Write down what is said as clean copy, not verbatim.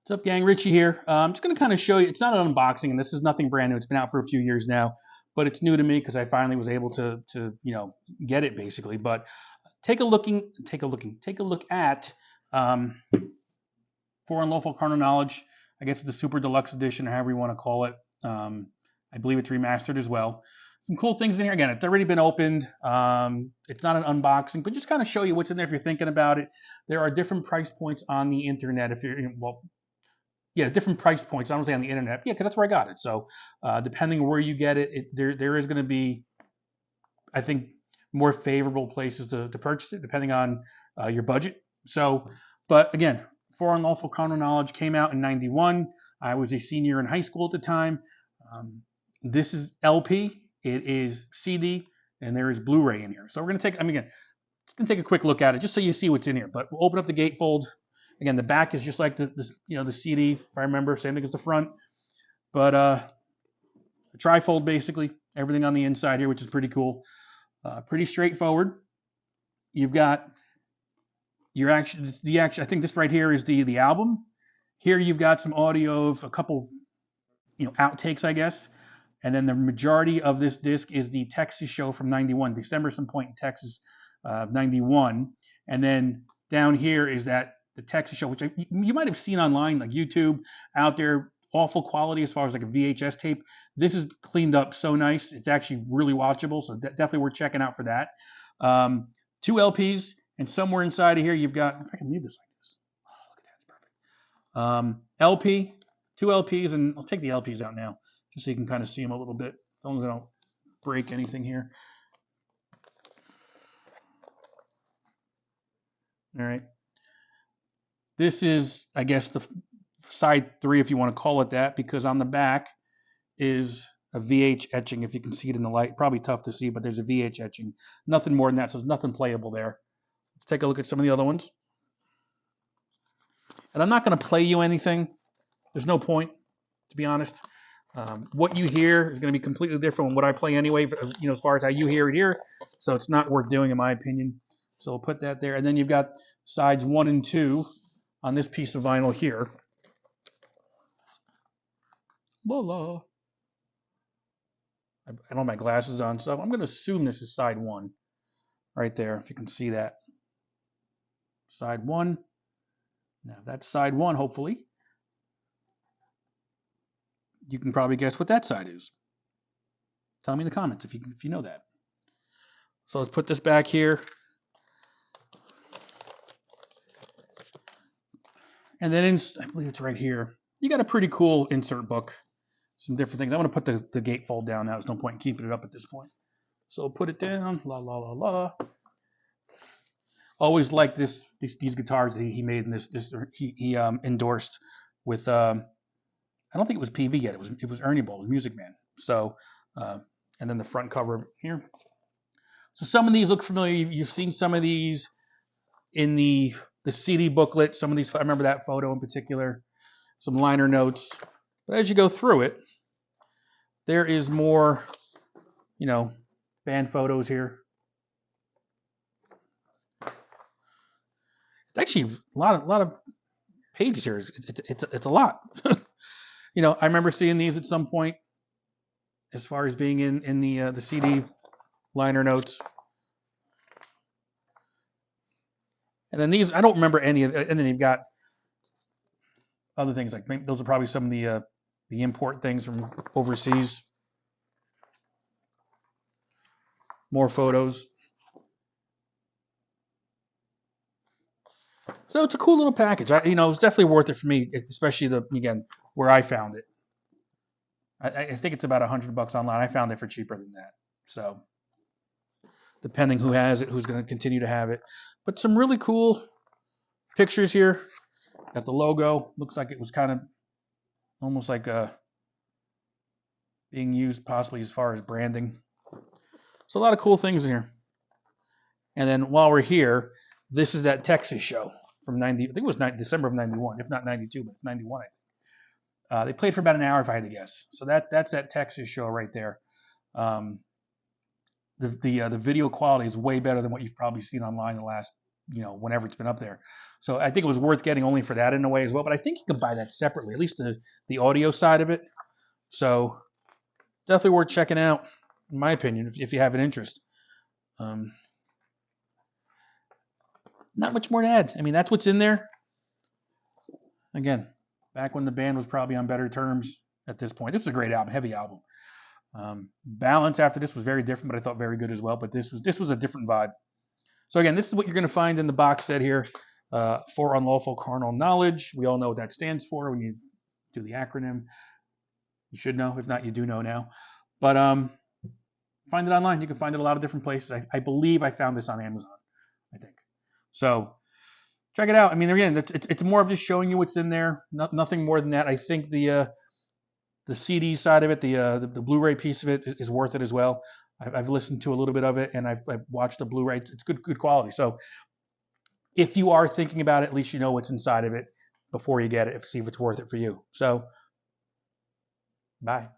What's up, gang? Richie here. I'm just going to kind of show you. It's not an unboxing, and this is nothing brand new. It's been out for a few years now, but it's new to me because I finally was able to get it basically. But take a look at For Unlawful Carnal Knowledge. I guess it's the Super Deluxe Edition, or however you want to call it. I believe it's remastered as well. Some cool things in here. Again, it's already been opened. It's not an unboxing, but just kind of show you what's in there if you're thinking about it. There are different price points on the internet. If you're different price points. I don't say on the internet, because that's where I got it. So depending on where you get it, there is going to be, I think, more favorable places to purchase it depending on your budget. So, but again, For Unlawful Carnal Knowledge came out in '91. I was a senior in high school at the time. This is LP. It is CD, and there is Blu-ray in here. So we're going to take a quick look at it just so you see what's in here. But we'll open up the gatefold. Again, the back is just like the CD, if I remember, same thing as the front. But a trifold basically, everything on the inside here, which is pretty cool. Pretty straightforward. You've got I think this right here is the album. Here you've got some audio of a couple, outtakes, I guess. And then the majority of this disc is the Texas show from '91, December some point in Texas, '91. And then down here is the Texas show, which you might have seen online, like YouTube, out there, awful quality as far as like a VHS tape. This is cleaned up so nice. It's actually really watchable, so definitely worth checking out for that. 2 LPs, and somewhere inside of here you've got, if I can leave this like this. Oh, look at that, it's perfect. LP, 2 LPs, and I'll take the LPs out now, just so you can kind of see them a little bit, as long as I don't break anything here. All right. This is, I guess, the side 3, if you want to call it that, because on the back is a VH etching, if you can see it in the light. Probably tough to see, but there's a VH etching. Nothing more than that, so there's nothing playable there. Let's take a look at some of the other ones. And I'm not going to play you anything. There's no point, to be honest. What you hear is going to be completely different from what I play anyway, as far as how you hear it here. So it's not worth doing, in my opinion. So we'll put that there. And then you've got sides 1 and 2 on this piece of vinyl here. Voila. I don't have my glasses on, so I'm going to assume this is side 1. Right there, if you can see that. Side 1. Now that's side 1, hopefully. You can probably guess what that side is. Tell me in the comments if you know that. So let's put this back here. And then I believe it's right here. You got a pretty cool insert book. Some different things. I'm going to put the gatefold down now. There's no point in keeping it up at this point. So put it down. La la la la. Always like these guitars that he made in this. He endorsed with. I don't think it was PV yet. It was Ernie Ball. It was Music Man. So and then the front cover here. So some of these look familiar. You've seen some of these in the CD booklet. Some of these, I remember that photo in particular. Some liner notes. But as you go through it, there is more, band photos here. It's actually a lot of pages here. It's a lot. I remember seeing these at some point, as far as being in the CD liner notes. And then these, I don't remember any of. And then you've got other things like those are probably some of the import things from overseas. More photos. So it's a cool little package. It was definitely worth it for me, especially where I found it. I think it's about $100 online. I found it for cheaper than that. So depending who has it, who's going to continue to have it. But some really cool pictures here. Got the logo. Looks like it was kind of almost like being used possibly as far as branding. So a lot of cool things in here. And then while we're here, this is that Texas show from I think it was December of '91, if not '92, but '91, I think. They played for about an hour, if I had to guess. So that's that Texas show right there. The video quality is way better than what you've probably seen online in the last whenever it's been up there. So I think it was worth getting only for that in a way as well. But I think you can buy that separately, at least the audio side of it. So definitely worth checking out, in my opinion, if you have an interest. Not much more to add. I mean, that's what's in there. Again, back when the band was probably on better terms at this point. This was a great album, heavy album. Balance after this was very different, but I thought very good as well. But this was a different vibe. So again, this is what you're going to find in the box set here. For Unlawful Carnal Knowledge. We all know what that stands for when you do the acronym. You should know. If not, you do know now. But find it online. You can find it a lot of different places. I believe I found this on Amazon, I think. So check it out. I mean, again, it's more of just showing you what's in there. Nothing more than that. I think the CD side of it, the Blu-ray piece of it is worth it as well. I've listened to a little bit of it, and I've watched the Blu-ray. It's good quality. So if you are thinking about it, at least you know what's inside of it before you get it. See if it's worth it for you. So bye.